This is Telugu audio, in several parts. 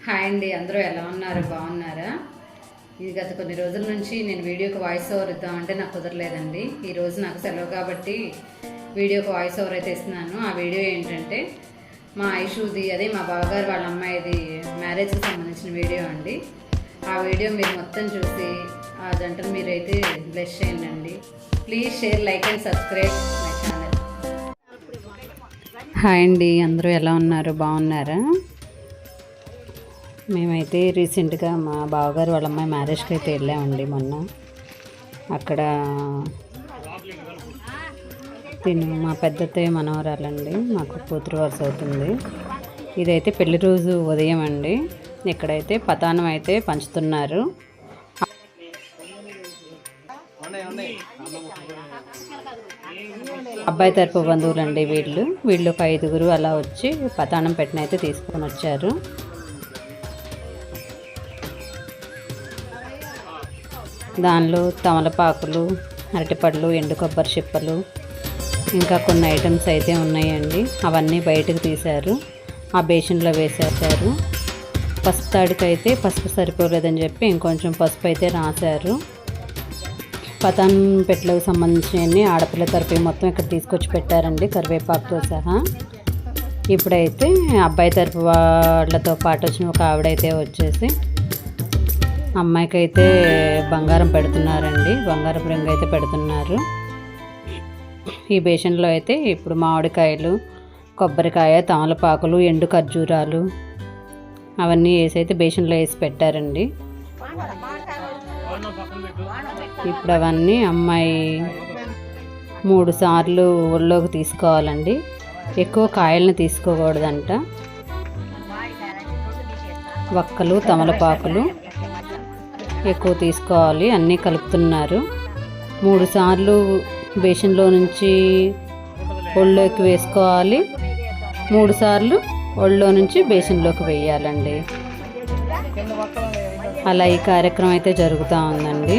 హాయ్ అండి, అందరూ ఎలా ఉన్నారు? బాగున్నారా? ఇది గత కొన్ని రోజుల నుంచి నేను వీడియోకి వాయిస్ ఓవర్ ఇద్దామంటే నాకు కుదరలేదండి. ఈరోజు నాకు సెలవు కాబట్టి వీడియోకి వాయిస్ ఓవర్ అయితే ఇస్తున్నాను. ఆ వీడియో ఏంటంటే మా ఐషుది, అదే మా బావగారు వాళ్ళ అమ్మాయిది మ్యారేజ్కి సంబంధించిన వీడియో అండి. ఆ వీడియో మీరు మొత్తం చూసి ఆ జంటను మీరైతే బ్లెస్ చేయండి. Please share, like and subscribe my channel. Hi అండి, అందరూ ఎలా ఉన్నారు? బాగున్నారా? మేమైతే రీసెంట్గా మా బావగారు వాళ్ళ అమ్మాయి మ్యారేజ్కి అయితే వెళ్ళామండి మొన్న. అక్కడ మా పెద్దత్తయ్య మనవరాలండి, మాకు కూతురు వరుస అవుతుంది. ఇదైతే పెళ్లి రోజు ఉదయం అండి. ఇక్కడైతే పతానం అయితే పంచుతున్నారు. అబ్బాయి తరపు బంధువులండి వీళ్ళు ఒక 5గురు అలా వచ్చి పతానం పెట్టినైతే తీసుకొని వచ్చారు. దానిలో తమలపాకులు, అరటిపళ్ళు, ఎండు కొబ్బరి చిప్పలు, ఇంకా కొన్ని ఐటమ్స్ అయితే ఉన్నాయండి. అవన్నీ బయటకు తీశారు, ఆ బేసిన్లో వేసేసారు. పసుపు తాడికైతే పసుపు సరిపోలేదని చెప్పి ఇంకొంచెం పసుపు అయితే రాశారు. పతాన్ పెట్టలకు సంబంధించినవన్నీ ఆడపిల్ల తరపు మొత్తం ఇక్కడ తీసుకొచ్చి పెట్టారండి, కరివేపాకుతో సహా. ఇప్పుడైతే అబ్బాయి తరపు వాళ్ళతో పాటు వచ్చిన ఒక ఆవిడైతే వచ్చేసి అమ్మాయికి అయితే బంగారం పెడుతున్నారండి, బంగారం రింగ్ అయితే పెడుతున్నారు. ఈ బేషన్లో అయితే ఇప్పుడు మామిడికాయలు, కొబ్బరికాయ, తమలపాకులు, ఎండు ఖర్జూరాలు అవన్నీ వేసి అయితే బేషన్లో వేసి పెట్టారండి. ఇప్పుడు అవన్నీ అమ్మాయి 3 సార్లు ఒళ్ళోకి తీసుకోవాలండి. ఎక్కువ కాయలను తీసుకోకూడదంట. వక్కలు, తమలపాకులు ఎక్కువ తీసుకోవాలి. అన్నీ కలుపుతున్నారు. 3 సార్లు బేషన్లో నుంచి ఒళ్ళోకి వేసుకోవాలి, 3 సార్లు ఒళ్ళో నుంచి బేషన్లోకి వేయాలండి. అలా ఈ కార్యక్రమం అయితే జరుగుతూ ఉందండి.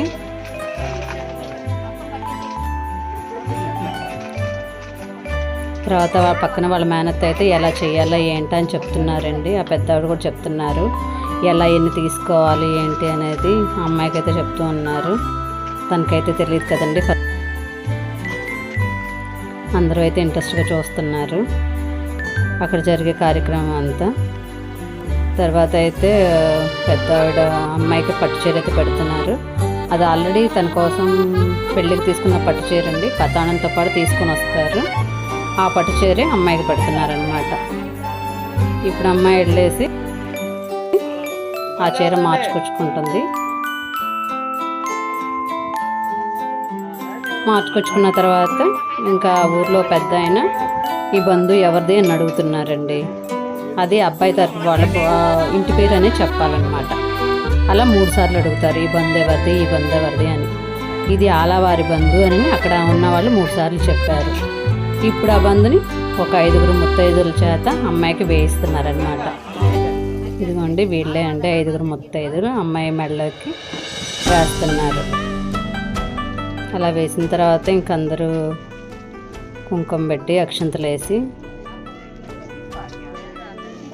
తర్వాత పక్కన వాళ్ళ మేనత్త అయితే ఎలా చేయాలో ఏంటని చెప్తున్నారండి. ఆ పెద్దవాడు కూడా చెప్తున్నారు ఎలా ఎన్ని తీసుకోవాలి ఏంటి అనేది. ఆ అమ్మాయికి అయితే చెప్తూ ఉన్నారు. తనకైతే తెలియదు కదండి. అందరూ అయితే ఇంట్రెస్ట్గా చూస్తున్నారు అక్కడ జరిగే కార్యక్రమం అంతా. తర్వాత అయితే పెద్దవాడు అమ్మాయికి పట్టు చీర అయితే పెడుతున్నారు. అది ఆల్రెడీ తన కోసం పెళ్ళికి తీసుకున్న పట్టు చీర అండి. పతానంతో పాటు తీసుకొని వస్తారు. ఆ పట్టు చీరే అమ్మాయికి పెడుతున్నారనమాట. ఇప్పుడు అమ్మాయి వెళ్ళేసి ఆ చీర మార్చుకొచ్చుకుంటుంది. మార్చుకొచ్చుకున్న తర్వాత ఇంకా ఊర్లో పెద్ద ఆయన ఈ బంధు ఎవరిది అని అడుగుతున్నారండి. అది అబ్బాయి తరపు వాళ్ళ ఇంటి పేరు అనే చెప్పాలన్నమాట. అలా 3 సార్లు అడుగుతారు, ఈ బంధు ఎవరిది, ఈ బంధు ఎవరిది అని. ఇది ఆలవారి బంధు అని అక్కడ ఉన్న వాళ్ళు 3 సార్లు చెప్పారు. ఇప్పుడు ఆ బంధుని ఒక 5గురు ముత్తైదుల చేత అమ్మాయికి వేయిస్తున్నారనమాట. ఇదిగోండి వీళ్ళే అంటే 5గురు ముత్తైదులు అమ్మాయి మెడలోకి వేస్తున్నారు. అలా వేసిన తర్వాత ఇంకందరూ కుంకుమ పెట్టి అక్షంతలు వేసి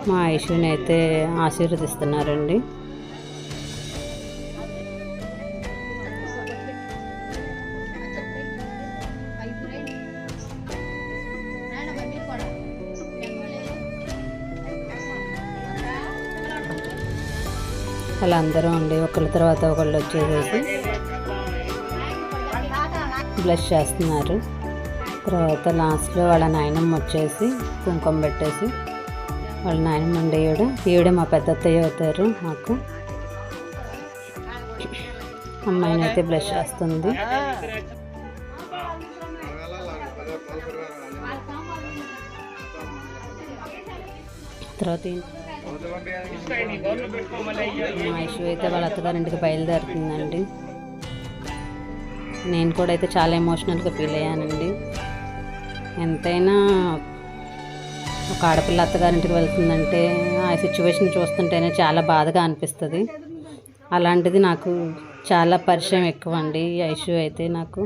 మా ఐషుని అయితే ఆశీర్వదిస్తున్నారండి. అలా అందరూ ఉండి ఒకళ్ళ తర్వాత ఒకళ్ళు వచ్చేసేసి బ్లష్ చేస్తున్నారు. తర్వాత లాస్ట్లో వాళ్ళ నాయనమ్మ వచ్చేసి కుంకుమ పెట్టేసి, వాళ్ళ నాయనమ్మ అండి ఈవిడే మా పెద్ద అత్తయ్య అవుతారు మాకు. అమ్మాయిని అయితే బ్లష్ చేస్తుంది. తర్వాత మా ఐషు అయితే వాళ్ళ అత్తగారింటికి బయలుదేరుతుందండి. నేను కూడా అయితే చాలా ఎమోషనల్గా ఫీల్ అయ్యానండి. ఎంతైనా ఒక ఆడపిల్ల అత్తగారింటికి వెళ్తుందంటే ఆ సిచ్యువేషన్ చూస్తుంటేనే చాలా బాధగా అనిపిస్తుంది. అలాంటిది నాకు చాలా పరిచయం ఎక్కువ అండి ఐషు అయితే. నాకు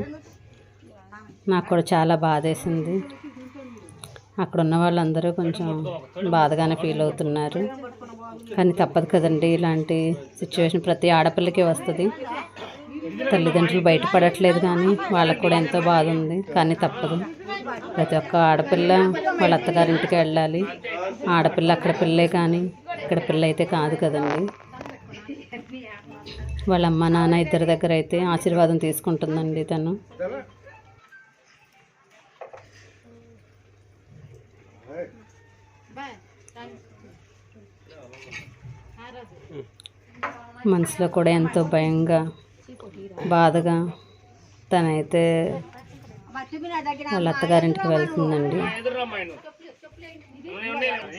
కూడా చాలా బాధేసింది. అక్కడ ఉన్న వాళ్ళందరూ కొంచెం బాధగానే ఫీల్ అవుతున్నారు. కానీ తప్పదు కదండి, ఇలాంటి సిచ్యువేషన్ ప్రతి ఆడపిల్లకి వస్తుంది. తల్లిదండ్రులు బయటపడట్లేదు కానీ వాళ్ళకు కూడా ఎంతో బాధ ఉంది, కానీ తప్పదు. ప్రతి ఒక్క ఆడపిల్ల వాళ్ళ అత్తగారింటికి వెళ్ళాలి. ఆడపిల్ల అక్కడ పిల్లే కానీ ఇక్కడ పిల్ల అయితే కాదు కదండి. వాళ్ళ అమ్మ నాన్న ఇద్దరి దగ్గర అయితే ఆశీర్వాదం తీసుకుంటుందండి తను. మనసులో కూడా ఎంతో భయంగా బాధగా తనైతే వాళ్ళ అత్తగారింటికి వెళ్తుందండి.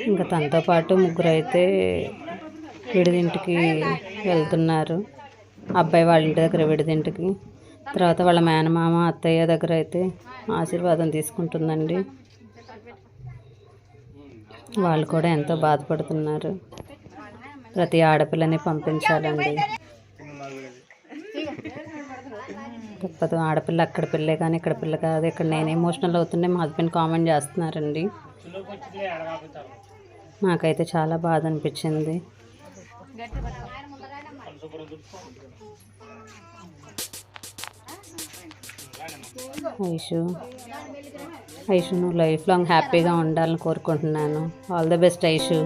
ఇంకా తనతో పాటు ముగ్గురు అయితే విడిదింటికి వెళ్తున్నారు. అబ్బాయి వాళ్ళ ఇంటి దగ్గర విడిదింటికి, తర్వాత వాళ్ళ మేనమామ అత్తయ్య దగ్గర అయితే ఆశీర్వాదం తీసుకుంటుందండి. వాళ్ళు కూడా ఎంతో బాధపడుతున్నారు. ప్రతి ఆడపిల్లని పంపించాలండి, తప్పదు. ఆడపిల్ల అక్కడ పిల్లే కానీ ఇక్కడ పిల్ల కాదు. ఇక్కడ నేను ఎమోషనల్ అవుతుండే మా హస్బెండ్ కామెంట్ చేస్తున్నారండి. నాకైతే చాలా బాధ అనిపించింది. ఐషు నువ్వు లైఫ్ లాంగ్ హ్యాపీగా ఉండాలని కోరుకుంటున్నాను. All the best Aishu.